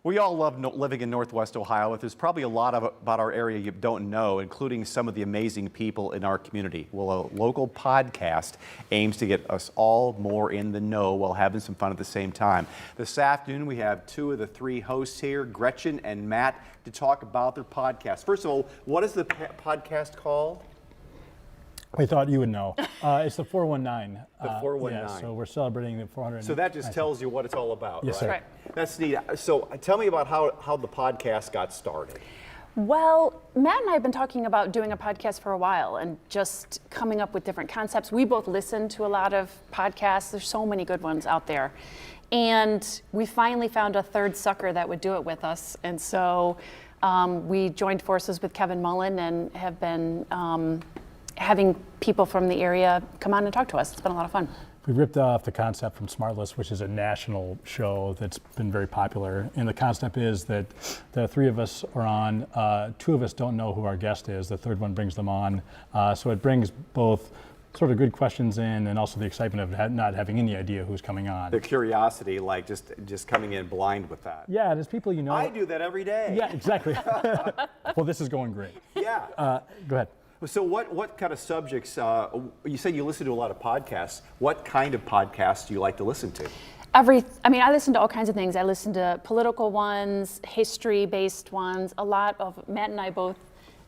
We all love living in Northwest Ohio, but there's probably a lot about our area you don't know, including some of the amazing people in our community. Well, a local podcast aims to get us all more in the know while having some fun at the same time. This afternoon, we have two of the three hosts here, Gretchen and Matt, to talk about their podcast. First of all, what is the podcast called? We thought you would know. It's the 419. The 419. Yeah, so we're celebrating the 400. So that just tells you what it's all about, yes, right? Sir. That's neat. So tell me about how the podcast got started. Well, Matt and I have been talking about doing a podcast for a while and just coming up with different concepts. We both listen to a lot of podcasts. There's so many good ones out there. And we finally found a third sucker that would do it with us. And so we joined forces with Kevin Mullen and have been having people from the area come on and talk to us. It's been a lot of fun. We ripped off the concept from Smartless, which is a national show that's been very popular. And the concept is that the three of us are on, two of us don't know who our guest is, the third one brings them on. So it brings both sort of good questions in and also the excitement of not having any idea who's coming on. The curiosity, like just coming in blind with that. Yeah, there's people you know. I do that every day. Yeah, exactly. Well, this is going great. Yeah. Go ahead. So what kind of subjects, you said you listen to a lot of podcasts. What kind of podcasts do you like to listen to? I listen to all kinds of things. I listen to political ones, history-based ones, a lot of, Matt and I both,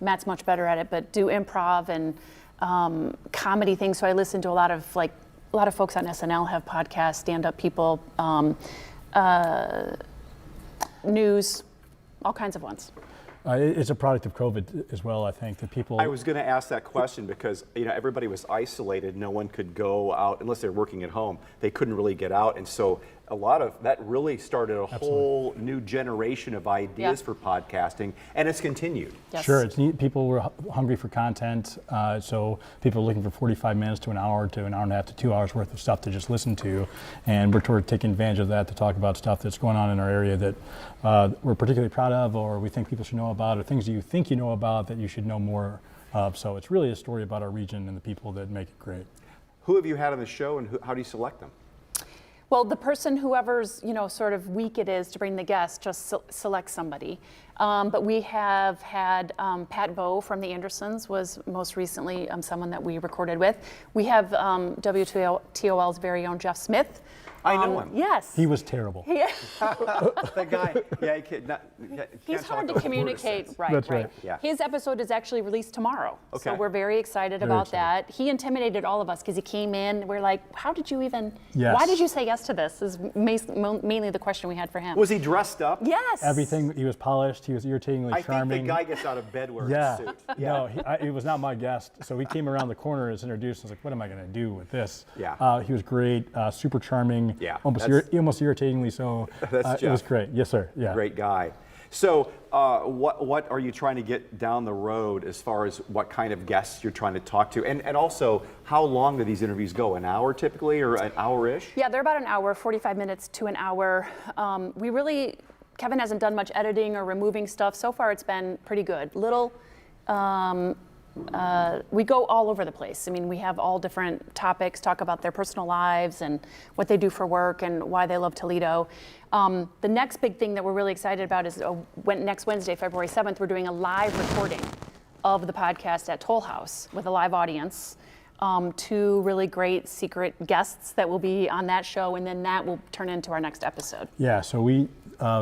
Matt's much better at it, but do improv and comedy things. So I listen to a lot of folks on SNL have podcasts, stand-up people, news, all kinds of ones. It's a product of COVID as well, I think, that people... I was going to ask that question because everybody was isolated. No one could go out unless they're working at home. They couldn't really get out, and so a lot of that really started a whole new generation of ideas for podcasting, and it's continued. Yes. Sure, it's neat. People were hungry for content, so people are looking for 45 minutes to an hour and a half to 2 hours worth of stuff to just listen to, and we're sort of taking advantage of that to talk about stuff that's going on in our area that we're particularly proud of, or we think people should know about, or things that you think you know about that you should know more of. So it's really a story about our region and the people that make it great. Who have you had on the show, and how do you select them? Well, the person, whoever's, sort of week it is to bring the guest, just select somebody. But we have had Pat Bowe from the Andersons was most recently someone that we recorded with. We have WTOL's very own Jeff Smith. I know him. Yes. He was terrible. That he can't He's hard to communicate. Right. That's right. Yeah. His episode is actually released tomorrow. Okay. So we're very excited about that. He intimidated all of us because he came in. We're like, how did you even, why did you say yes to this? Is mainly the question we had for him. Was he dressed up? Yes. Everything, he was polished, he was irritatingly charming. I think the guy gets out of bed wearing a suit. No, he was not my guest. So he came around the corner and was introduced. I was like, what am I going to do with this? Yeah. He was great, super charming. Yeah. Almost irritatingly so. That's it was great. Yes, sir. Yeah. Great guy. So what are you trying to get down the road as far as what kind of guests you're trying to talk to? And also, how long do these interviews go? An hour typically, or an hour-ish? Yeah, they're about an hour, 45 minutes to an hour. Kevin hasn't done much editing or removing stuff. So far, it's been pretty good. We go all over the place. I mean, we have all different topics, talk about their personal lives and what they do for work and why they love Toledo. The next big thing that we're really excited about is next Wednesday, February 7th, we're doing a live recording of the podcast at Toll House with a live audience. Two really great secret guests that will be on that show, and then that will turn into our next episode. Yeah, so we've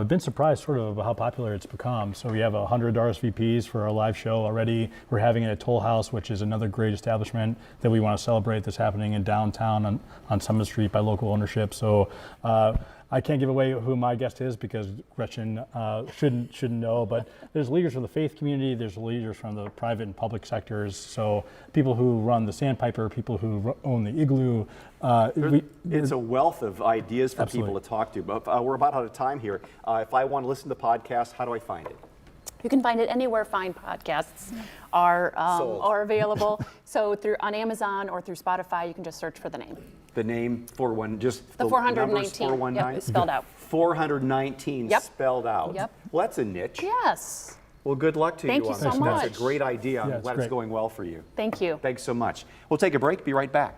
been surprised sort of how popular it's become. So we have 100 RSVPs for our live show already. We're having it at Toll House, which is another great establishment that we want to celebrate that's happening in downtown on Summit Street by local ownership. So I can't give away who my guest is because Gretchen shouldn't know, but there's leaders from the faith community, there's leaders from the private and public sectors, so people who run the Sandpiper, people who own the Igloo. It's a wealth of ideas for people to talk to, but we're about out of time here. If I want to listen to the podcast, how do I find it? You can find it anywhere fine podcasts are available. So on Amazon or through Spotify, you can just search for the name. The name, just the 419. 419? Yep, it's spelled out. 419 spelled out. Yep. Well, that's a niche. Yes. Well, good luck to you on Thank you that. so much. That's a great idea. I'm glad it's it's going well for you. Thank you. Thanks so much. We'll take a break. Be right back.